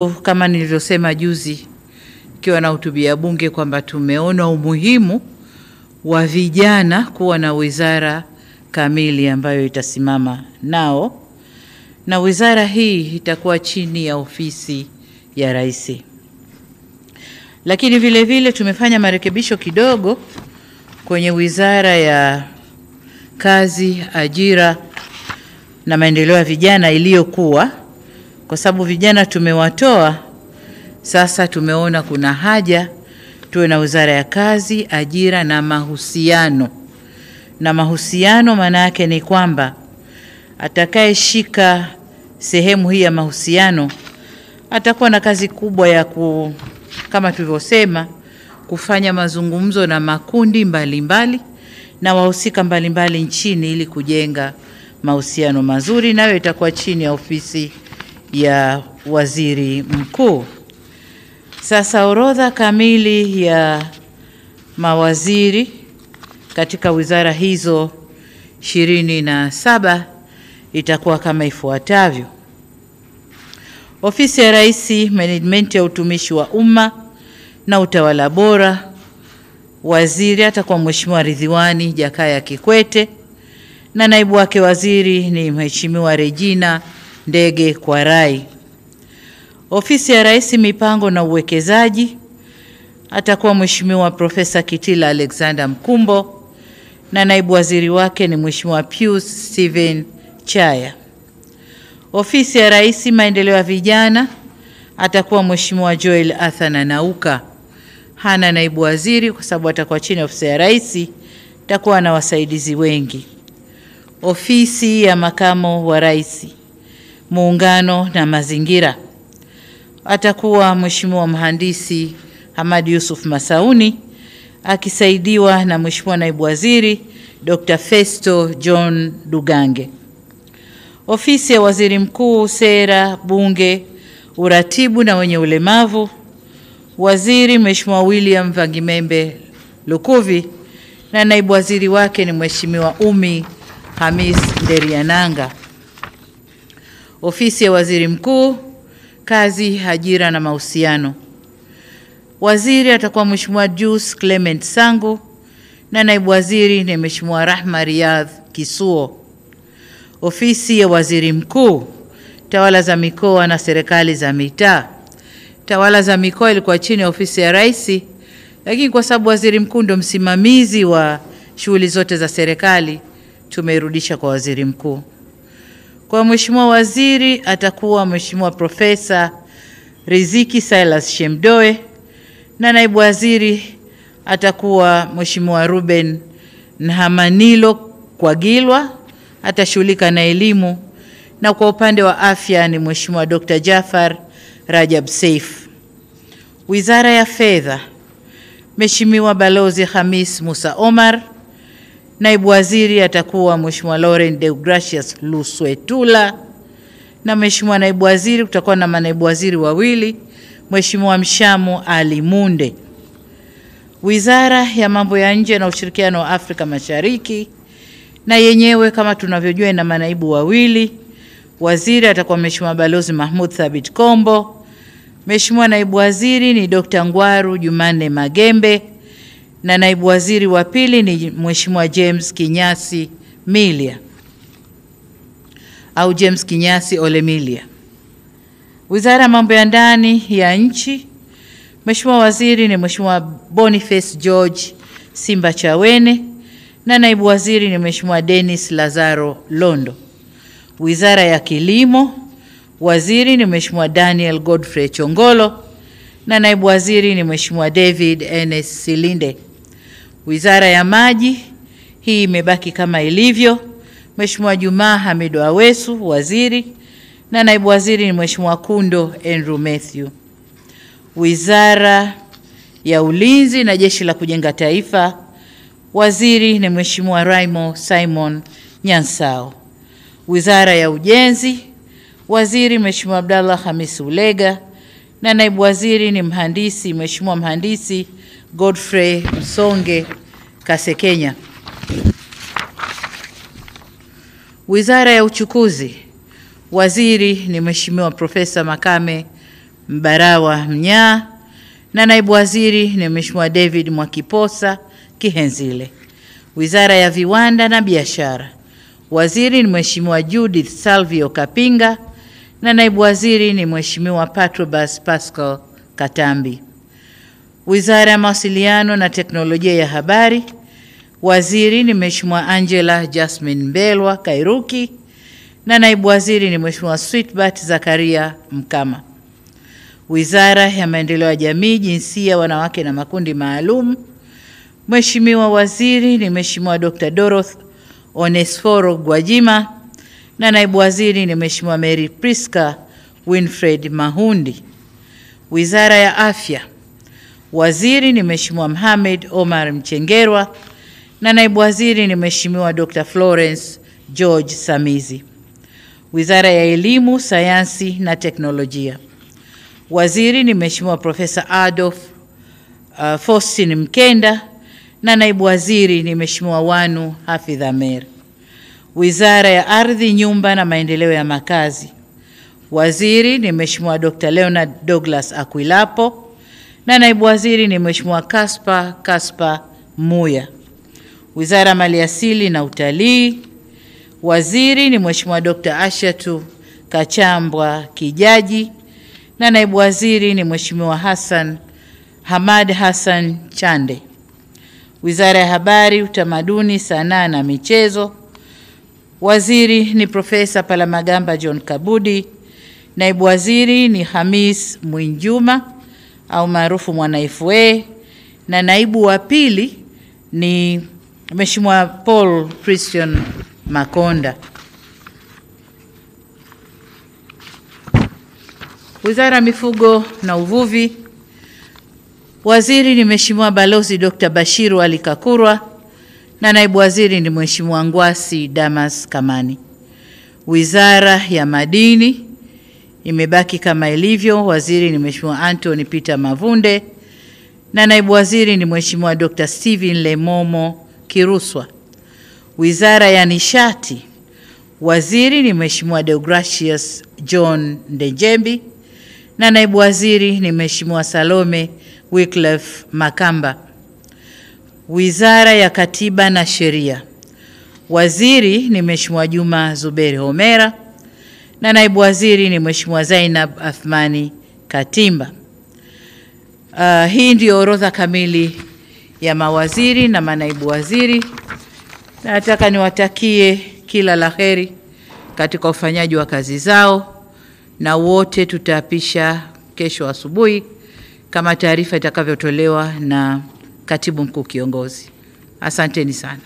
Kama nilivyosema juzi ikiwa na hutubia bunge kwamba tumeona umuhimu wa vijana kuwa na wizara kamili ambayo itasimama nao, na wizara hii itakuwa chini ya ofisi ya Rais. Lakini vile vile tumefanya marekebisho kidogo kwenye wizara ya kazi, ajira na maendeleo ya vijana iliyokuwa, kwa sababu vijana tumewatoa. Sasa tumeona kuna haja tuwe na wizara ya kazi, ajira na mahusiano. Na mahusiano maana yake ni kwamba atakayeshika sehemu hii ya mahusiano atakuwa na kazi kubwa ya kama tulivyosema, kufanya mazungumzo na makundi mbalimbali na wahusika mbalimbali nchini ili kujenga mahusiano mazuri, nayo itakuwa chini ya ofisi ya Waziri Mkuu. Sasa orodha kamili ya mawaziri katika wizara hizo 27 itakuwa kama ifuatavyo: Ofisi ya Rais, Management ya utumishi wa umma na utawala bora, waziri atakuwa Mheshimiwa Ridhiwani Jakaya Kikwete na naibu wake waziri ni Mheshimiwa Regina Ndege Kwarai. Ofisi ya Rais, Mipango na Uwekezaji atakuwa Mheshimiwa Profesa Kitila Alexander Mkumbo na naibu waziri wake ni Mheshimiwa Pius Steven Chaya. Ofisi ya Rais, Maendeleo ya Vijana atakuwa Mheshimiwa Joel Athana Nauka. Hana naibu waziri kwa sababu atakuwa chini ya ofisi ya Rais, atakuwa na wasaidizi wengi. Ofisi ya Makamo wa Rais, Muungano na Mazingira atakuwa Mheshimiwa Mhandisi Hamad Yusuf Masauni akisaidiwa na Mheshimiwa Naibu Waziri Dr. Festo John Dugange. Ofisi ya Waziri Mkuu, Sera, Bunge, Uratibu na wenye ulemavu, waziri Mheshimiwa William Vangimembe Lukuvi na naibu waziri wake ni Mheshimiwa Umi Hamis Nderiananga. Ofisi ya Waziri Mkuu, Kazi, Ajira na Mahusiano, waziri atakuwa Mheshimiwa Juice Clement Sangu na naibu waziri ni Mheshimiwa Rahma Riyadh Kisuo. Ofisi ya Waziri Mkuu, Tawala za Mikoa na Serikali za Mitaa. Tawala za Mikoa ilikuwa chini ya ofisi ya Rais, lakini kwa sababu Waziri Mkuu ndio msimamizi wa shughuli zote za serikali tumerudisha kwa Waziri Mkuu. Kwa Mheshimiwa waziri atakuwa Mheshimiwa Profesa Riziki Silas Shemdoe na naibu waziri atakuwa Mheshimiwa Ruben Nhamanilo Kwagilwa, atashughulika na elimu, na kwa upande wa afya ni Mheshimiwa Dr. Jafar Rajab Saif. Wizara ya Fedha, Mheshimiwa Balozi Hamis Musa Omar, naibu waziri atakuwa Mheshimiwa Laurent Deogracius Luswetula na Mheshimiwa naibu waziri kutakuwa na manaibu waziri wawili, Mheshimiwa Mshamu Ali Munde. Wizara ya Mambo ya Nje na Ushirikiano wa Afrika Mashariki na yenyewe kama tunavyojua ina manaibu wawili. Waziri atakuwa Mheshimiwa Balozi Mahmoud Thabit Kombo. Mheshimiwa naibu waziri ni Dr. Ngwaru Jumanne Magembe na naibu waziri wa pili ni Mheshimiwa James Kinyasi Milia au James Kinyasi Olemilia. Wizara ya Mambo ya Ndani ya Nchi, Mheshimiwa waziri ni Mheshimiwa Boniface George Simba Chawene na naibu waziri ni Mheshimiwa Dennis Lazaro Londo. Wizara ya Kilimo, waziri ni Mheshimiwa Daniel Godfrey Chongolo na naibu waziri ni Mheshimiwa David Enes Silinde. Wizara ya Maji, hii imebaki kama ilivyo. Mheshimiwa Juma Hamidu Awesu waziri na naibu waziri ni Mheshimiwa Kundo Andrew Mathew. Wizara ya Ulinzi na Jeshi la Kujenga Taifa, waziri ni Mheshimiwa Raimo Simon Nyansao. Wizara ya Ujenzi, waziri Mheshimiwa Abdallah Hamis Ulega na naibu waziri ni Mheshimiwa Mhandisi Godfrey Msonge Kasekenya. Wizara ya Uchukuzi, waziri ni Mheshimiwa Profesa Makame Mbarawa Mnyaa, na naibu waziri ni Mheshimiwa David Mwakiposa Kihenzile. Wizara ya Viwanda na Biashara, waziri ni Mheshimiwa Judith Salvio Kapinga, na naibu waziri ni Mheshimiwa Patrobas Pascal Katambi. Wizara ya Mawasiliano na Teknolojia ya Habari, waziri ni Mheshimiwa Angela Jasmine Mbelwa Kairuki, na naibu waziri ni Mheshimiwa Sweetbat Zakaria Mkama. Wizara ya Maendeleo ya Jamii, Jinsia, Wanawake na Makundi Maalum, Mheshimiwa waziri ni Mheshimiwa Dr. Dorothy Onesforo Gwajima, na naibu waziri ni Mheshimiwa Mary Priska Winfred Mahundi. Wizara ya Afya, waziri ni Mheshimiwa Mohamed Omar Mchengerwa, na naibu waziri ni Mheshimiwa Dr. Florence George Samizi. Wizara ya Elimu, Sayansi na Teknolojia, waziri ni Mheshimiwa Profesa Adolf Faustin Mkenda, na naibu waziri ni Mheshimiwa Wanu Hafidh Amer. Wizara ya Ardhi, Nyumba na Maendeleo ya Makazi, waziri ni Mheshimiwa Dr. Leonard Douglas Akwilapo, na naibu waziri ni Mheshimiwa Kaspa Muya. Wizara ya Maliasili na Utalii, waziri ni Mheshimiwa Dr. Ashatu Kachambwa Kijaji, na naibu waziri ni Mheshimiwa Hamad Hassan Chande. Wizara ya Habari, Utamaduni, Sanaa na Michezo, waziri ni Profesa Palamagamba John Kabudi, naibu waziri ni Hamis Mwinjuma au maarufu Mwana FA, na naibu wa pili ni Mheshimiwa Paul Christian Makonda. Wizara ya Mifugo na Uvuvi, waziri ni Mheshimiwa Balozi Dr. Bashiru Ali Kakurwa, na naibu waziri ni Mheshimiwa Ngwasi Damas Kamani. Wizara ya Madini imebaki kama ilivyo, waziri ni Mheshimiwa Anthony Peter Mavunde, na naibu waziri ni Mheshimiwa Dr. Steven Lemomo Kiruswa. Wizara ya Nishati, waziri ni Mheshimiwa Deogracius John Ndejembi, na naibu waziri ni Mheshimiwa Salome Wycliffe Makamba. Wizara ya Katiba na Sheria, waziri ni Mheshimiwa Juma Zuberi Homera, na naibu waziri ni Mheshimiwa Zainab Athmani Katimba. Hii ndio orodha kamili ya mawaziri na manaibu waziri. Nataka niwatakie kila laheri katika ufanyaji wa kazi zao, na wote tutaapisha kesho asubuhi kama taarifa itakavyotolewa na Katibu Mkuu Kiongozi. Asanteni sana.